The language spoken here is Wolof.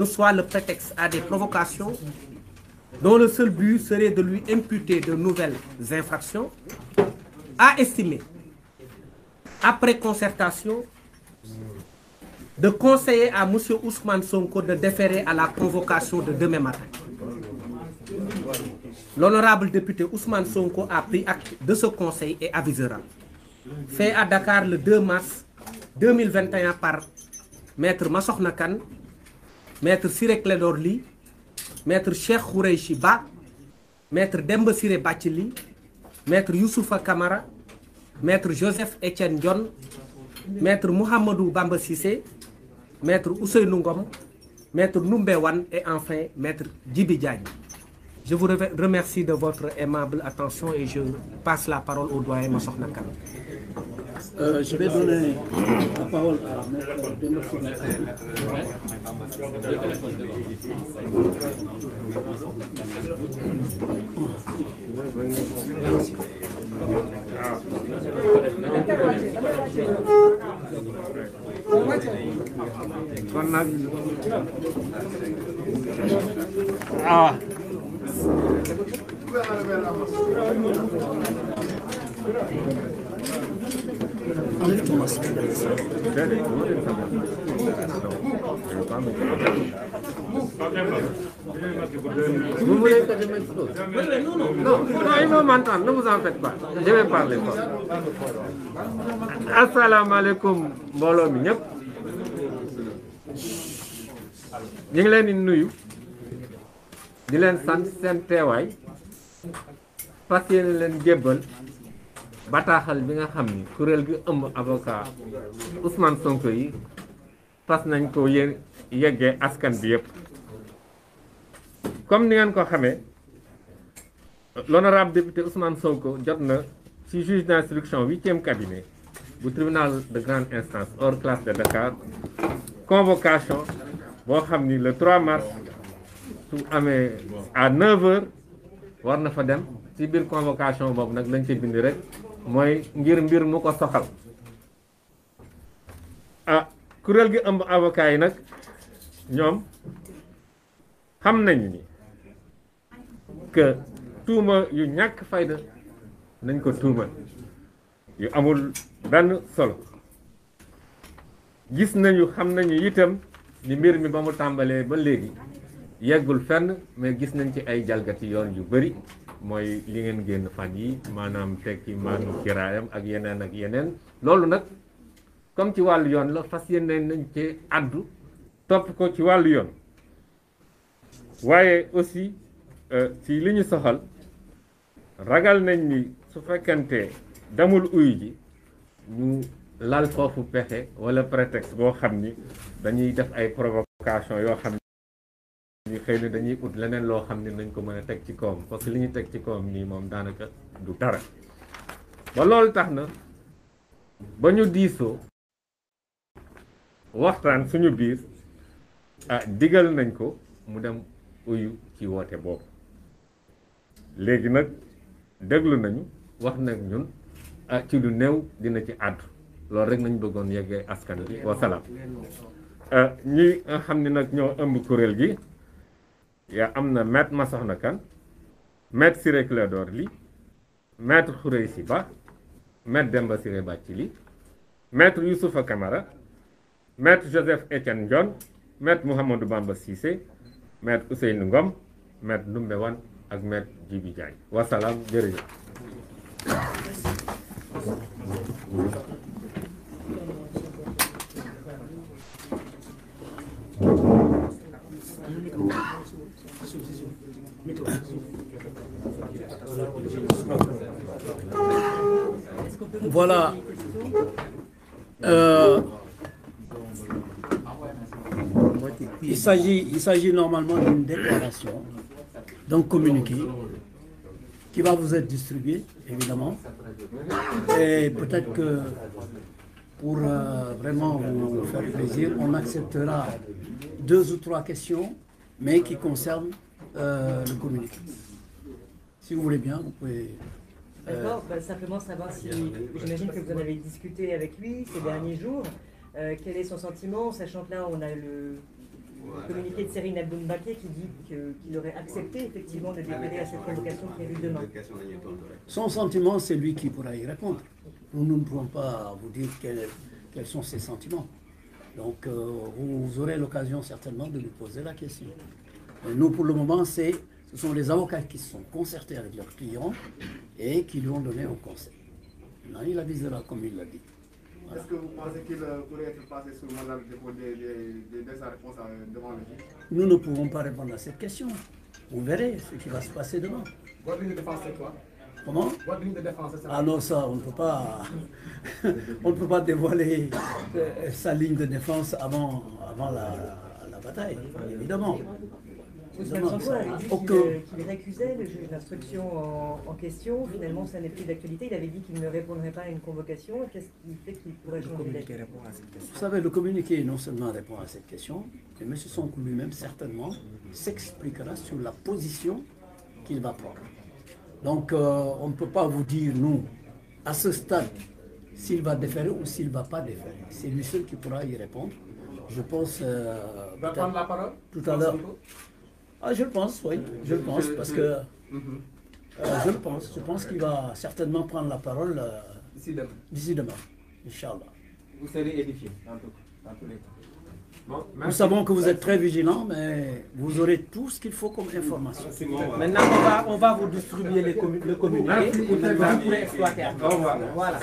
soit le prétexte à des provocations dont le seul but serait de lui imputer de nouvelles infractions, a estimé, après concertation, de conseiller à M. Ousmane Sonko de déférer à la convocation de demain matin. L'honorable député Ousmane Sonko a pris acte de ce conseil et avisera. Fait à Dakar le 2 mars 2021 par Maître Massokhna Kane, Maître Ciré Clédor Ly, Maître Cheikh Khoureyssi Ba, Maître Demba Ciré Bathily, Maître Youssoufa Camara, Maître Joseph Étienne Dione, Maître Mouhamadou Bamba Cissé, Maître Ousseynou Ngom, Maître Noumbé Wane et enfin Maître Djibi Diagne. Je vous remercie de votre aimable attention et je passe la parole au doyen Massokhna Kane. Je vais donner la parole à Maître Demba Vous voulez que je m'expose? Non, ils vont m'entendre, ne vous en faites pas. Je vais parler fort. Assalamu alaikum mbooloo mi ñëpp. Ñu ngi leen di nuyu di leen sant seen teewaay fas yéene leen jébbal bataaxal bi nga xam ni kuréel gi ëmb avocat Ousmane Sonko yi fas nañ ko yeggee askan bi yëpp. Comme ni ngeen ko xamee l'honorable député Ousmane Sonko jot na ci juge d'instruction 8e cabinet bu tribunal de grande instance hors classe de Dakar convocation boo xam ni le 3 mars su amee à 9h war na fa dem ci biir convocation boobu nag lañ ci bind rek mooy ngir mbir mu ko soxal. Kuréel gi ëmb avocat yi nag ñoom xam nañu ni que tuuma yu ñàkk fayda nañ ko tuuma yu amul benn solo. Gis nañu xam nañu itam ni mbir mi ba mu tàmbalee ba léegi yeggul fenn mais gis nañ ci ay jalgati yoon yu bari mooy li ngeen génn fan yi maanaam tekki maanaam kiraayam ak yeneen loolu nag comme ci wàllu yoon la fas yéene nañ ci àddu topp ko ci wàllu yoon. waaye aussi ci li ñu soxal ragal nañ ni su fekkante damul uyu ji ñu lal foofu pexe wala prétexte boo xam ni dañuy def ay provocation yoo xam ni xëy na dañuy ut leneen loo xam ni nañ ko mën a teg ci kawam parce que li ñu teg ci kawam nii moom daanaka du dara. ba loolu tax na ba ñu diisoo waxtaan suñu biir digal nañ ko mu dem uyu ci woote boobu. Léegi nag déglu nañu wax nag ñun ci lu néew dina ci àddu loolu rek nañ bëggoon yeggee askan bi wasalaam. ñi nga xam ne nag ñoo ëmb kuréel gi yaa am na maître Massokhna Kane, maître Ciré Clédor Ly, maître Khoureyssi Ba, maître Demba Ciré Bathily, maître Youssoufa Camara, maître Joseph Étienne Dione, maître Mouhamadou Bamba Cissé, maître Ousseynou Ngom, maître Noumbé Wane ak maître Djibi Diagne wasalaam jërëjëf. Voilà. Il s'agit normalement d'une déclaration, d'un communiqué qui va vous être distribué, évidemment. Et peut-être que pour vraiment vous faire plaisir, on acceptera 2 ou 3 questions, mais qui concernent le communiqué. Si vous voulez bien, vous pouvez... D'accord, simplement savoir si, j'imagine que vous en avez discuté avec lui ces derniers jours, quel est son sentiment, sachant que là on a communiqué de Serine Abdounbaké qui dit qu'il aurait accepté effectivement de décoller à cette convocation prévue demain. Son sentiment, c'est lui qui pourra y répondre. Nous ne pouvons pas vous dire quels sont ses sentiments. Donc, vous aurez l'occasion certainement de lui poser la question. Et nous, pour le moment, ce sont les avocats qui se sont concertés avec leurs clients et qui lui ont donné un conseil. Maintenant, il avisera comme il l'a dit. Voilà. Est-ce que vous pensez qu'il pourrait être passé sous le mandat de dépôt de sa réponse devant le juge? Nous ne pouvons pas répondre à cette question. Vous verrez ce qui va se passer demain. Votre ligne de défense, c'est quoi? Comment? Votre ligne de défense, c'est ça? Ah non, ça, on ne peut pas, on ne peut pas dévoiler sa ligne de défense avant la bataille, évidemment. Ousmane Sonko avait dit qu'il récusait le juge d'instruction en question. Finalement, ça n'est plus d'actualité. Il avait dit qu'il ne répondrait pas à une convocation. Qu'est-ce qui fait qu'il pourrait changer d'avis? Vous savez, le communiqué non seulement répond à cette question, mais M. Sonko lui-même, certainement, s'expliquera sur la position qu'il va prendre. Donc, on ne peut pas vous dire, nous, à ce stade, s'il va déférer ou s'il ne va pas déférer. C'est lui seul qui pourra y répondre. Je pense... va prendre la parole tout à l'heure. Ah, je le pense, oui, je le pense, parce que... je pense qu'il va certainement prendre la parole d'ici demain, Inch'Allah. Vous serez édifié, dans tous les cas. Bon, nous savons que vous êtes très vigilants, mais vous aurez tout ce qu'il faut comme information. Maintenant, on va vous distribuer le communiqué. Vous pourrez exploiter. Voilà.